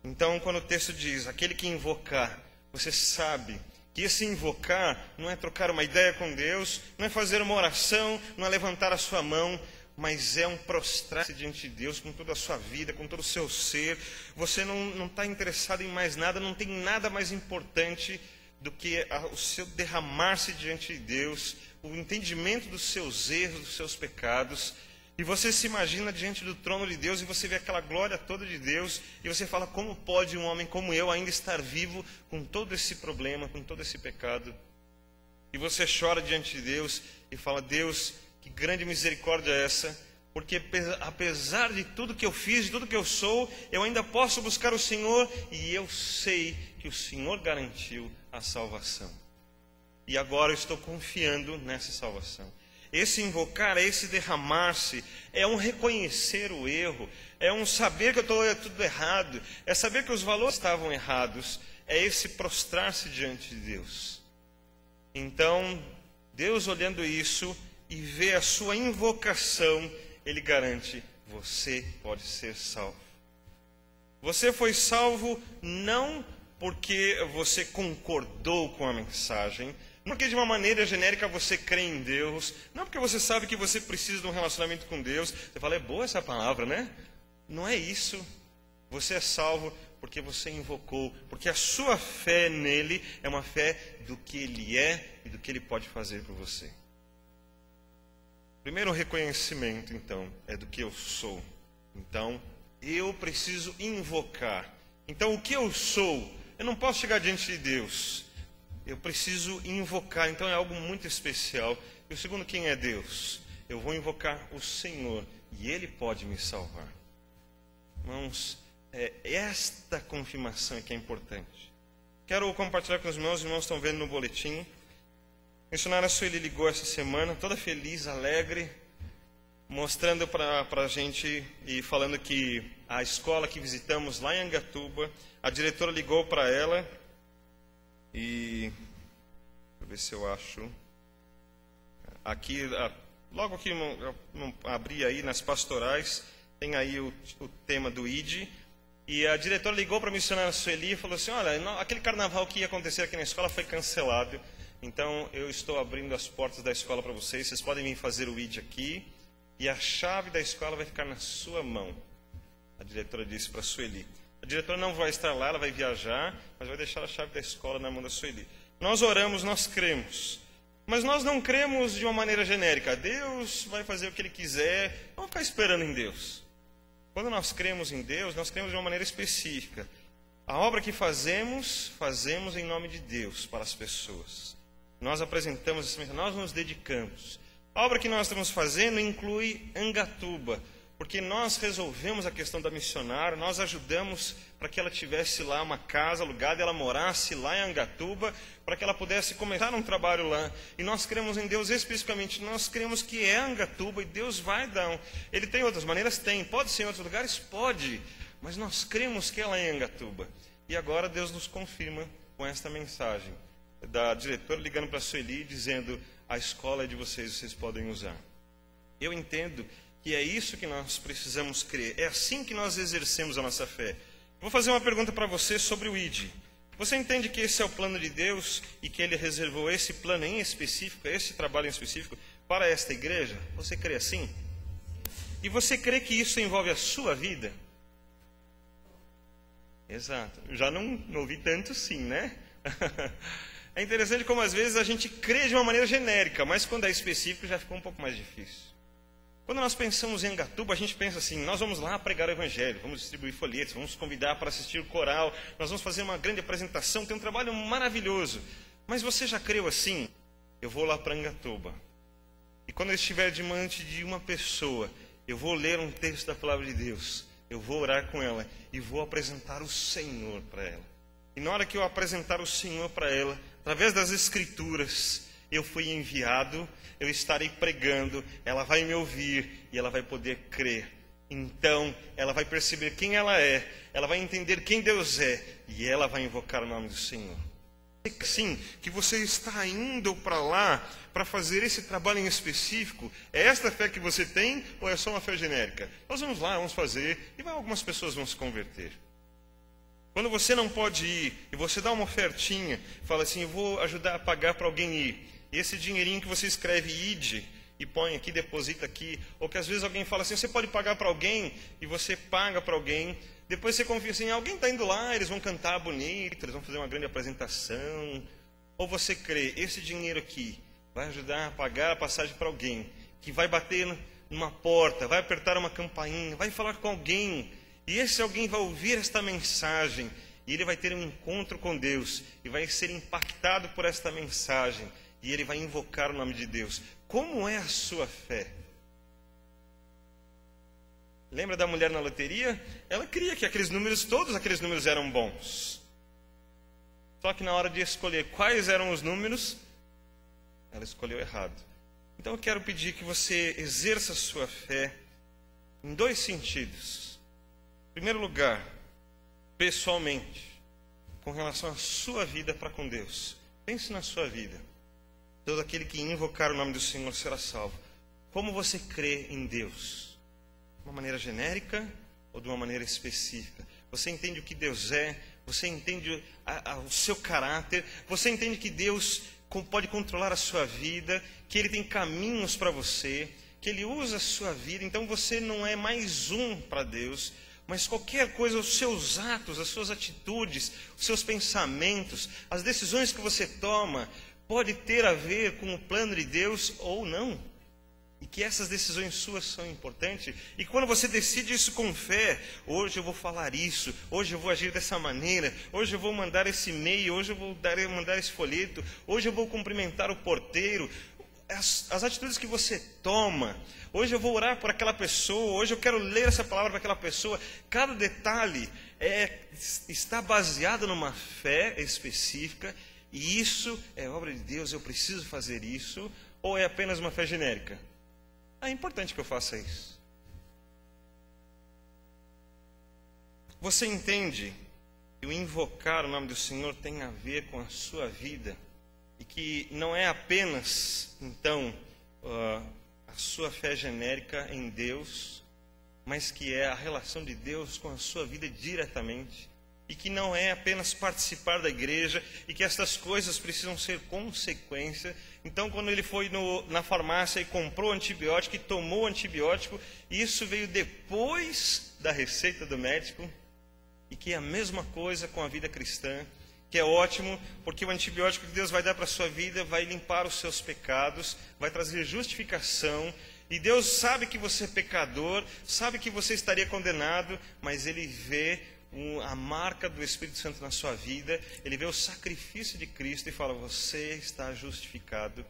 Então, quando o texto diz, aquele que invocar, você sabe que esse invocar não é trocar uma ideia com Deus, não é fazer uma oração, não é levantar a sua mão, mas é um prostrar-se diante de Deus com toda a sua vida, com todo o seu ser. Você não está interessado em mais nada, não tem nada mais importante do que o seu derramar-se diante de Deus, o entendimento dos seus erros, dos seus pecados, e você se imagina diante do trono de Deus, e você vê aquela glória toda de Deus, e você fala, como pode um homem como eu ainda estar vivo com todo esse problema, com todo esse pecado? E você chora diante de Deus, e fala, Deus, que grande misericórdia é essa, porque apesar de tudo que eu fiz, de tudo que eu sou, eu ainda posso buscar o Senhor, e eu sei que o Senhor garantiu a salvação. E agora eu estou confiando nessa salvação. Esse invocar, esse derramar-se, é um reconhecer o erro, é um saber que eu estou tudo errado, é saber que os valores estavam errados, é esse prostrar-se diante de Deus. Então, Deus olhando isso e vê a sua invocação, Ele garante, você pode ser salvo. Você foi salvo não porque você concordou com a mensagem, não porque de uma maneira genérica você crê em Deus, não porque você sabe que você precisa de um relacionamento com Deus. Você fala, é boa essa palavra, né? Não é isso. Você é salvo porque você invocou, porque a sua fé nele é uma fé do que ele é e do que ele pode fazer por você. Primeiro reconhecimento, então, é do que eu sou. Então, eu preciso invocar. Então, o que eu sou? Eu não posso chegar diante de Deus. Eu preciso invocar. Então, é algo muito especial. E o segundo, quem é Deus? Eu vou invocar o Senhor e Ele pode me salvar. Irmãos, esta confirmação que é importante. Quero compartilhar com os irmãos estão vendo no boletim. A missionária Sueli ligou essa semana, toda feliz, alegre, mostrando para a gente e falando que a escola que visitamos lá em Angatuba, a diretora ligou para ela e... deixa eu ver se eu acho... Aqui, logo que não abri aí nas pastorais, tem aí o tema do ID, e a diretora ligou para a missionária Sueli e falou assim, olha, aquele carnaval que ia acontecer aqui na escola foi cancelado, então eu estou abrindo as portas da escola para vocês, vocês podem vir fazer o ID aqui, e a chave da escola vai ficar na sua mão. A diretora disse para a Sueli. A diretora não vai estar lá, ela vai viajar, mas vai deixar a chave da escola na mão da Sueli. Nós oramos, nós cremos. Mas nós não cremos de uma maneira genérica. Deus vai fazer o que Ele quiser. Vamos ficar esperando em Deus. Quando nós cremos em Deus, nós cremos de uma maneira específica. A obra que fazemos, fazemos em nome de Deus para as pessoas. Nós apresentamos essa mensagem, nós nos dedicamos. A obra que nós estamos fazendo inclui Angatuba, porque nós resolvemos a questão da missionária, nós ajudamos para que ela tivesse lá uma casa alugada, ela morasse lá em Angatuba, para que ela pudesse começar um trabalho lá. E nós cremos em Deus especificamente, nós cremos que é Angatuba e Deus vai dar. Ele tem outras maneiras? Tem. Pode ser em outros lugares? Pode. Mas nós cremos que ela é em Angatuba. E agora Deus nos confirma com esta mensagem da diretora ligando para a Sueli dizendo, a escola é de vocês, vocês podem usar. Eu entendo que é isso que nós precisamos crer. É assim que nós exercemos a nossa fé. Vou fazer uma pergunta para você sobre o ID. Você entende que esse é o plano de Deus e que Ele reservou esse plano em específico, esse trabalho em específico para esta igreja? Você crê assim? E você crê que isso envolve a sua vida? Exato. Eu já não ouvi tanto sim, né? É interessante como às vezes a gente crê de uma maneira genérica, mas quando é específico já ficou um pouco mais difícil. Quando nós pensamos em Angatuba, a gente pensa assim, nós vamos lá pregar o Evangelho, vamos distribuir folhetos, vamos convidar para assistir o coral, nós vamos fazer uma grande apresentação, tem um trabalho maravilhoso. Mas você já creu assim? Eu vou lá para Angatuba. E quando eu estiver diante de uma pessoa, eu vou ler um texto da Palavra de Deus, eu vou orar com ela e vou apresentar o Senhor para ela. E na hora que eu apresentar o Senhor para ela, através das Escrituras, eu fui enviado, eu estarei pregando, ela vai me ouvir e ela vai poder crer. Então, ela vai perceber quem ela é, ela vai entender quem Deus é e ela vai invocar o nome do Senhor. Sim, que você está indo para lá para fazer esse trabalho em específico, é esta fé que você tem ou é só uma fé genérica? Nós vamos lá, vamos fazer e algumas pessoas vão se converter. Quando você não pode ir e você dá uma ofertinha, fala assim, eu vou ajudar a pagar para alguém ir. E esse dinheirinho que você escreve id e põe aqui, deposita aqui, ou que às vezes alguém fala assim, você pode pagar para alguém e você paga para alguém. Depois você confia assim, alguém está indo lá, eles vão cantar bonito, eles vão fazer uma grande apresentação. Ou você crê, esse dinheiro aqui vai ajudar a pagar a passagem para alguém, que vai bater numa porta, vai apertar uma campainha, vai falar com alguém. E esse alguém vai ouvir esta mensagem, e ele vai ter um encontro com Deus, e vai ser impactado por esta mensagem, e ele vai invocar o nome de Deus. Como é a sua fé? Lembra da mulher na loteria? Ela queria que todos aqueles números eram bons. Só que na hora de escolher quais eram os números, ela escolheu errado. Então eu quero pedir que você exerça a sua fé em 2 sentidos. Em primeiro lugar, pessoalmente, com relação à sua vida para com Deus. Pense na sua vida. Todo aquele que invocar o nome do Senhor será salvo. Como você crê em Deus? De uma maneira genérica ou de uma maneira específica? Você entende o que Deus é? Você entende o seu caráter? Você entende que Deus pode controlar a sua vida? Que Ele tem caminhos para você? Que Ele usa a sua vida? Então você não é mais um para Deus, mas qualquer coisa, os seus atos, as suas atitudes, os seus pensamentos, as decisões que você toma, pode ter a ver com o plano de Deus ou não. E que essas decisões suas são importantes. E quando você decide isso com fé, hoje eu vou falar isso, hoje eu vou agir dessa maneira, hoje eu vou mandar esse e-mail, hoje eu vou mandar esse folheto, hoje eu vou cumprimentar o porteiro. As atitudes que você toma, hoje eu vou orar por aquela pessoa, hoje eu quero ler essa palavra para aquela pessoa. Cada detalhe está baseado numa fé específica, e isso é obra de Deus, eu preciso fazer isso, ou é apenas uma fé genérica? É importante que eu faça isso. Você entende que o invocar o nome do Senhor tem a ver com a sua vida? E que não é apenas, então, a sua fé genérica em Deus, mas que é a relação de Deus com a sua vida diretamente. E que não é apenas participar da igreja, e que essas coisas precisam ser consequência. Então, quando ele foi na farmácia e comprou antibiótico e tomou antibiótico, isso veio depois da receita do médico, e que é a mesma coisa com a vida cristã, que é ótimo, porque o antibiótico que Deus vai dar para a sua vida vai limpar os seus pecados, vai trazer justificação, e Deus sabe que você é pecador, sabe que você estaria condenado, mas Ele vê a marca do Espírito Santo na sua vida, Ele vê o sacrifício de Cristo e fala, você está justificado.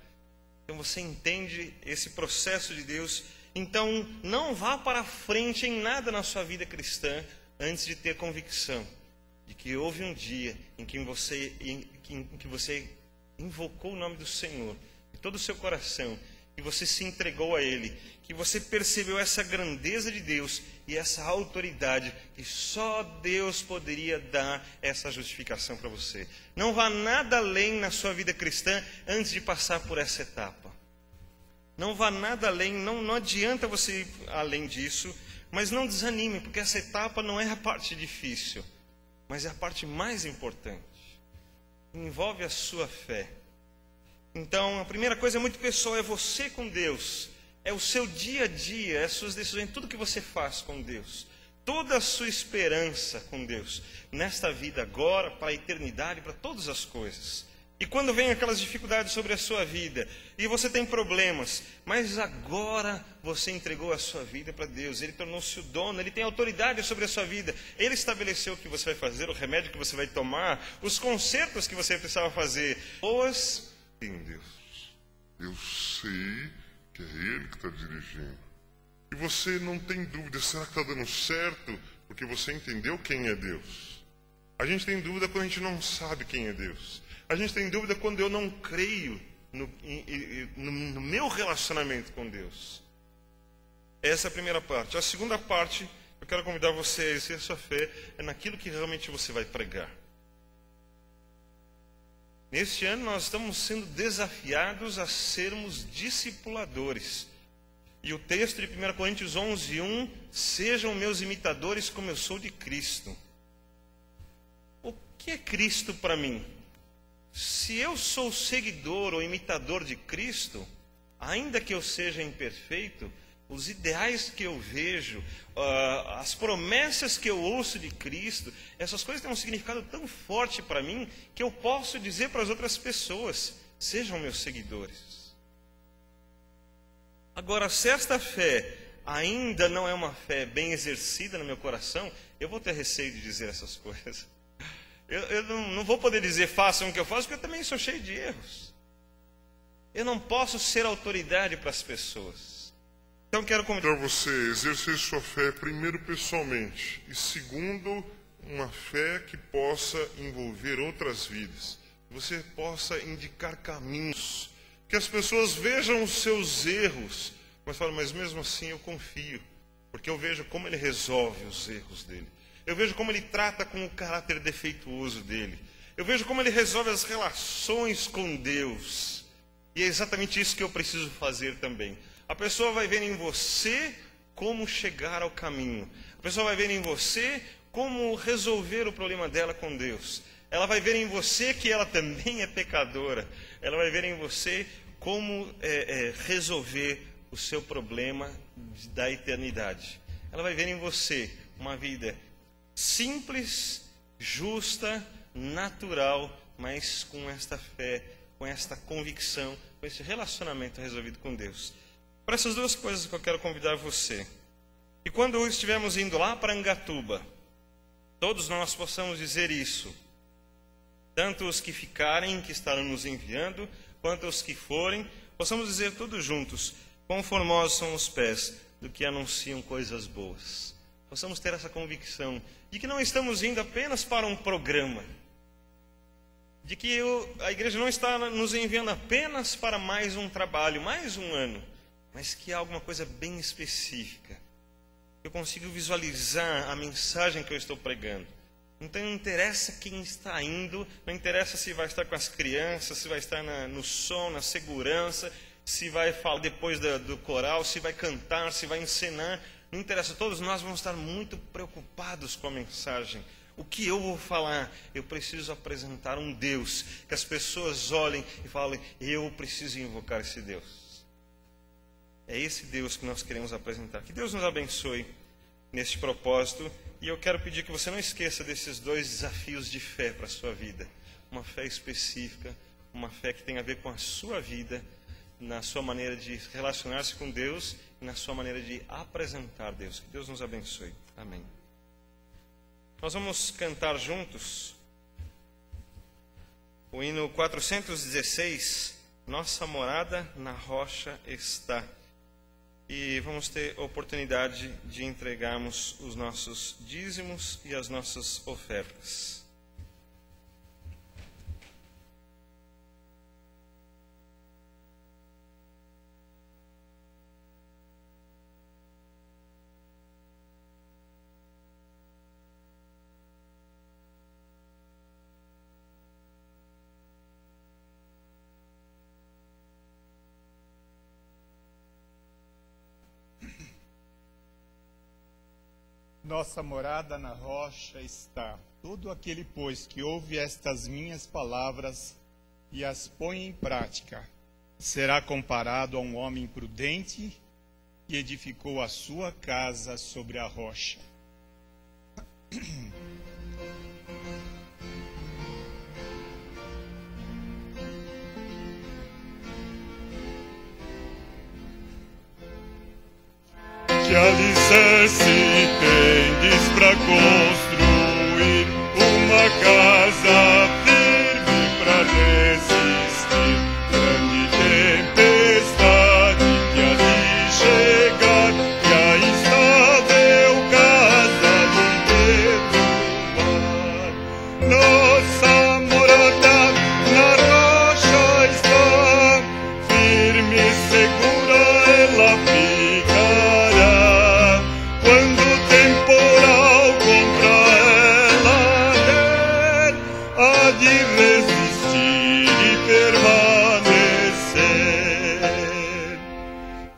Então você entende esse processo de Deus. Então não vá para frente em nada na sua vida cristã antes de ter convicção de que houve um dia em que você invocou o nome do Senhor de todo o seu coração, que você se entregou a Ele, que você percebeu essa grandeza de Deus e essa autoridade que só Deus poderia dar essa justificação para você. Não vá nada além na sua vida cristã antes de passar por essa etapa. Não vá nada além, não adianta você ir além disso, mas não desanime, porque essa etapa não é a parte difícil, mas é a parte mais importante. Envolve a sua fé. Então, a primeira coisa é muito pessoal, é você com Deus. é o seu dia a dia, é as suas decisões, tudo que você faz com Deus. Toda a sua esperança com Deus, nesta vida agora, para a eternidade, para todas as coisas. E quando vem aquelas dificuldades sobre a sua vida, e você tem problemas, mas agora você entregou a sua vida para Deus, Ele tornou-se o dono, Ele tem autoridade sobre a sua vida, Ele estabeleceu o que você vai fazer, o remédio que você vai tomar, os consertos que você precisava fazer. Boas em Deus. Eu sei que é Ele que está dirigindo. E você não tem dúvida, será que está dando certo? Porque você entendeu quem é Deus. A gente tem dúvida quando a gente não sabe quem é Deus. A gente tem dúvida quando eu não creio no meu relacionamento com Deus. Essa é a primeira parte. A segunda parte, eu quero convidar você a exercer a sua fé é naquilo que realmente você vai pregar. Neste ano nós estamos sendo desafiados a sermos discipuladores. E o texto de 1 Coríntios 11:1, sejam meus imitadores como eu sou de Cristo. O que é Cristo para mim? Se eu sou seguidor ou imitador de Cristo, ainda que eu seja imperfeito, os ideais que eu vejo, as promessas que eu ouço de Cristo, essas coisas têm um significado tão forte para mim, que eu posso dizer para as outras pessoas, sejam meus seguidores. Agora, se esta fé ainda não é uma fé bem exercida no meu coração, eu vou ter receio de dizer essas coisas. Eu não vou poder dizer, façam o que eu faço, porque eu também sou cheio de erros. Eu não posso ser autoridade para as pessoas. Então, quero convidar você a exercer sua fé, primeiro pessoalmente, e segundo, uma fé que possa envolver outras vidas. Você possa indicar caminhos, que as pessoas vejam os seus erros, mas falam, mas mesmo assim eu confio, porque eu vejo como ele resolve os erros dele. Eu vejo como ele trata com o caráter defeituoso dele. Eu vejo como ele resolve as relações com Deus. E é exatamente isso que eu preciso fazer também. A pessoa vai ver em você como chegar ao caminho. A pessoa vai ver em você como resolver o problema dela com Deus. Ela vai ver em você que ela também é pecadora. Ela vai ver em você como resolver o seu problema da eternidade. Ela vai ver em você uma vida simples, justa, natural, mas com esta fé, com esta convicção, com esse relacionamento resolvido com Deus. Para essas duas coisas que eu quero convidar você. E quando estivermos indo lá para Angatuba, todos nós possamos dizer isso. Tanto os que ficarem, que estarão nos enviando, quanto os que forem, possamos dizer todos juntos, quão formosos são os pés do que anunciam coisas boas. Possamos ter essa convicção de que não estamos indo apenas para um programa, de que a igreja não está nos enviando apenas para mais um trabalho, mais um ano, mas que há alguma coisa bem específica. Eu consigo visualizar a mensagem que eu estou pregando. Então não interessa quem está indo, não interessa se vai estar com as crianças, se vai estar no som, na segurança, se vai falar depois do coral, se vai cantar, se vai encenar. Não interessa, todos nós vamos estar muito preocupados com a mensagem. O que eu vou falar? Eu preciso apresentar um Deus, que as pessoas olhem e falem, eu preciso invocar esse Deus. É esse Deus que nós queremos apresentar. Que Deus nos abençoe neste propósito. E eu quero pedir que você não esqueça desses dois desafios de fé para a sua vida. Uma fé específica, uma fé que tem a ver com a sua vida, na sua maneira de relacionar-se com Deus e na sua maneira de apresentar Deus. Que Deus nos abençoe. Amém. Nós vamos cantar juntos o hino 416, Nossa morada na rocha está. E vamos ter oportunidade de entregarmos os nossos dízimos e as nossas ofertas. Nossa morada na rocha está. Todo aquele, pois, que ouve estas minhas palavras e as põe em prática, será comparado a um homem prudente e edificou a sua casa sobre a rocha. Que alicerce tendes para construir uma casa firme para resistir grande tempestade que há de chegar, e a instável casa de derrubar. Nossa morada na rocha está, firme e segura ela ficará. Quando o temporal contra ela der, há de resistir e permanecer.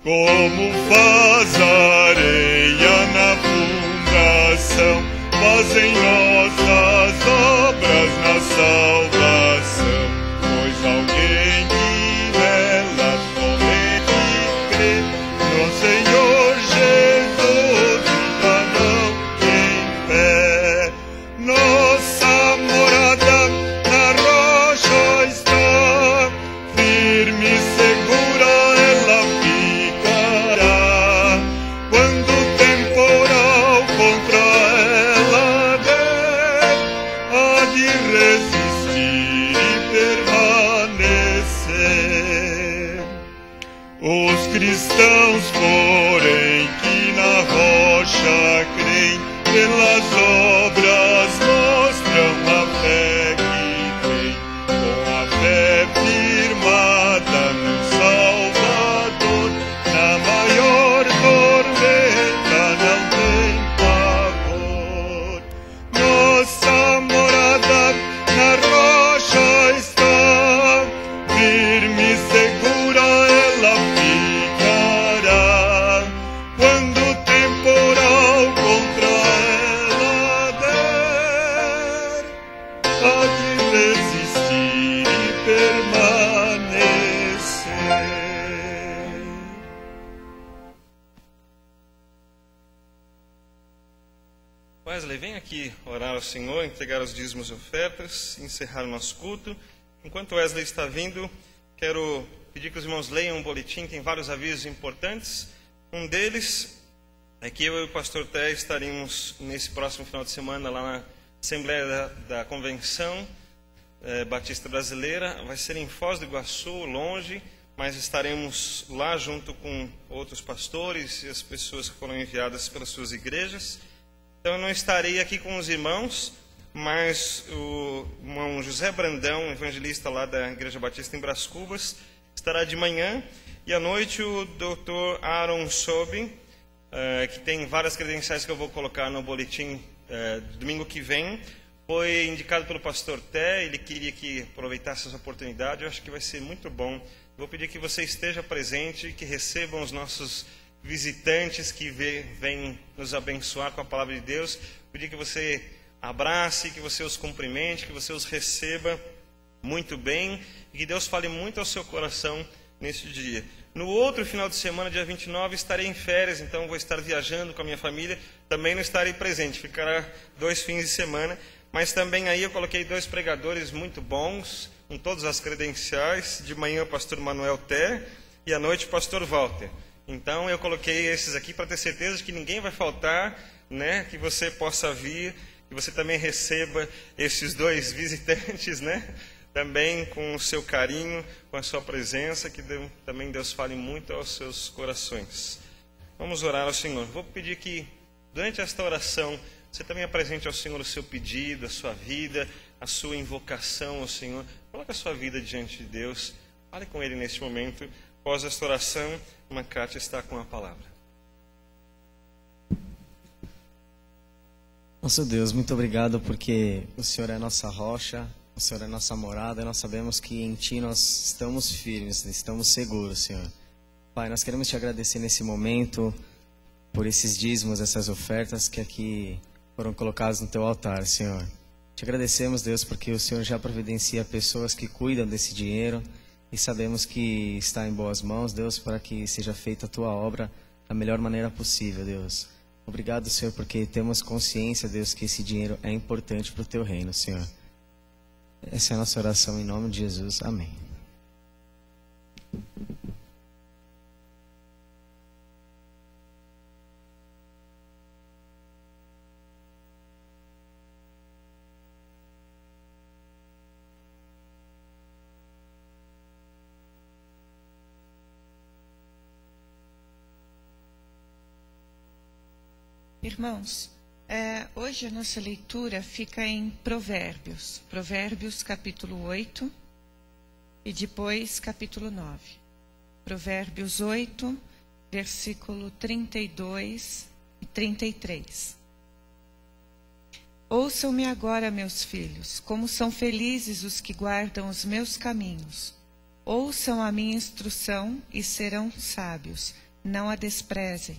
Como faz a areia na fundação, fazem nossas obras na salvação. Pois alguém que nela somente crê, no Senhor Jesus nunca não tem fé. Nossa morada na rocha está, firme e segura ela ficará. Quando o temporal contra ela der, há de resistir e permanecer. Os cristãos, porém, que na rocha creem, pelas obras mostram a fé que tem. Com a fé firmada no Salvador, na maior tormenta não tem pavor. Nossa morada na rocha está, firme e segura ela ficará. Quando o temporal contra ela der, há de resistir e permanecer. Wesley, vem aqui orar ao Senhor, entregar os dízimos e ofertas, encerrar o nosso culto. Enquanto Wesley está vindo, quero pedir que os irmãos leiam um boletim, tem vários avisos importantes. Um deles é que eu e o pastor Té estaremos nesse próximo final de semana lá na Assembleia da Convenção Batista Brasileira. Vai ser em Foz do Iguaçu, longe, mas estaremos lá junto com outros pastores e as pessoas que foram enviadas pelas suas igrejas. Então eu não estarei aqui com os irmãos, mas o irmão José Brandão, evangelista lá da Igreja Batista em Brás Cubas, estará de manhã, e à noite o Dr. Aaron Sobin, que tem várias credenciais que eu vou colocar no boletim domingo que vem, foi indicado pelo pastor Té. Ele queria que aproveitasse essa oportunidade. Eu acho que vai ser muito bom. Vou pedir que você esteja presente, que recebam os nossos visitantes que vêm nos abençoar com a palavra de Deus. Pedir que você abrace, que você os cumprimente, que você os receba muito bem e que Deus fale muito ao seu coração nesse dia. No outro final de semana, dia 29, estarei em férias, então vou estar viajando com a minha família. Também não estarei presente, ficará 2 fins de semana. Mas também aí eu coloquei 2 pregadores muito bons, com todas as credenciais. De manhã o pastor Manuel Té e à noite o pastor Walter. Então eu coloquei esses aqui para ter certeza de que ninguém vai faltar, né? Que você possa vir, que você também receba esses 2 visitantes, né? Também com o seu carinho, com a sua presença, que também Deus fale muito aos seus corações. Vamos orar ao Senhor. Vou pedir que durante esta oração você também apresente ao Senhor o seu pedido, a sua vida, a sua invocação ao Senhor. Coloque a sua vida diante de Deus. Fale com Ele neste momento. Após esta oração, Macate está com a palavra. Nosso Deus, muito obrigado porque o Senhor é nossa rocha, o Senhor é nossa morada, e nós sabemos que em Ti nós estamos firmes, estamos seguros, Senhor. Pai, nós queremos Te agradecer nesse momento por esses dízimos, essas ofertas que aqui foram colocadas no Teu altar, Senhor. Te agradecemos, Deus, porque o Senhor já providencia pessoas que cuidam desse dinheiro e sabemos que está em boas mãos, Deus, para que seja feita a Tua obra da melhor maneira possível, Deus. Obrigado, Senhor, porque temos consciência, Deus, que esse dinheiro é importante para o Teu reino, Senhor. Essa é a nossa oração em nome de Jesus. Amém. Irmãos, hoje a nossa leitura fica em Provérbios. Provérbios capítulo 8 e depois capítulo 9. Provérbios 8, versículo 32 e 33. Ouçam-me agora, meus filhos, como são felizes os que guardam os meus caminhos. Ouçam a minha instrução e serão sábios, não a desprezem.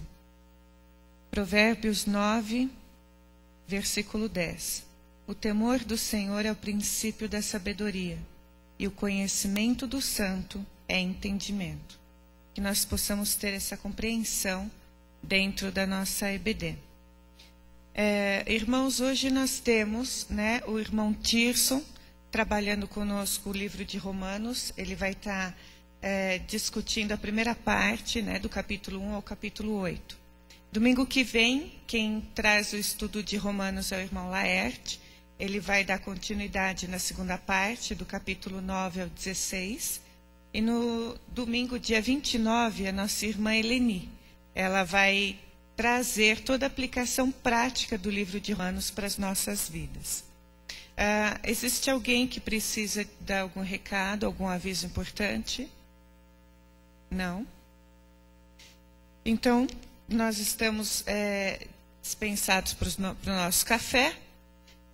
Provérbios 9, versículo 10. O temor do Senhor é o princípio da sabedoria, e o conhecimento do santo é entendimento. Que nós possamos ter essa compreensão dentro da nossa EBD. Irmãos, hoje nós temos, o irmão Tirson trabalhando conosco o livro de Romanos. Ele vai estar discutindo a primeira parte, do capítulo 1 ao capítulo 8. Domingo que vem, quem traz o estudo de Romanos é o irmão Laerte. Ele vai dar continuidade na segunda parte, do capítulo 9 ao 16. E no domingo, dia 29, a nossa irmã Eleni. Ela vai trazer toda a aplicação prática do livro de Romanos para as nossas vidas. Existe alguém que precisa dar algum recado, algum aviso importante? Não? Então, nós estamos dispensados para o nosso café.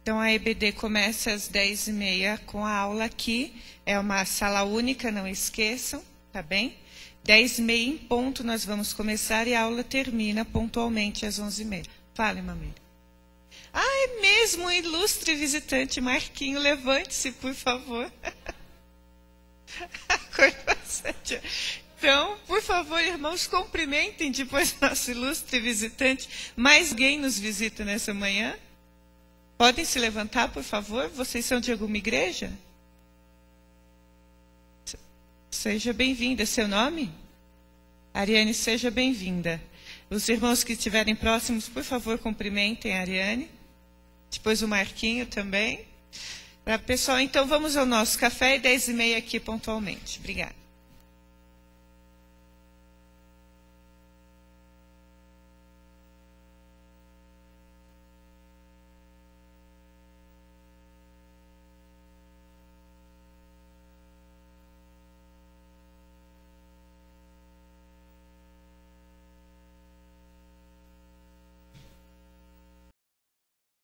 Então, a EBD começa às 10h30 com a aula aqui. É uma sala única, não esqueçam, tá bem? 10h30 em ponto nós vamos começar e a aula termina pontualmente às 11h30. Fale, Mameira. É mesmo, ilustre visitante Marquinho, levante-se, por favor. Então, por favor, irmãos, cumprimentem depois nosso ilustre visitante. Mais alguém nos visita nessa manhã? Podem se levantar, por favor? Vocês são de alguma igreja? Seja bem-vinda. Seu nome? Ariane, seja bem-vinda. Os irmãos que estiverem próximos, por favor, cumprimentem a Ariane. Depois o Marquinho também. Pessoal, então vamos ao nosso café e 10h30 aqui pontualmente. Obrigada.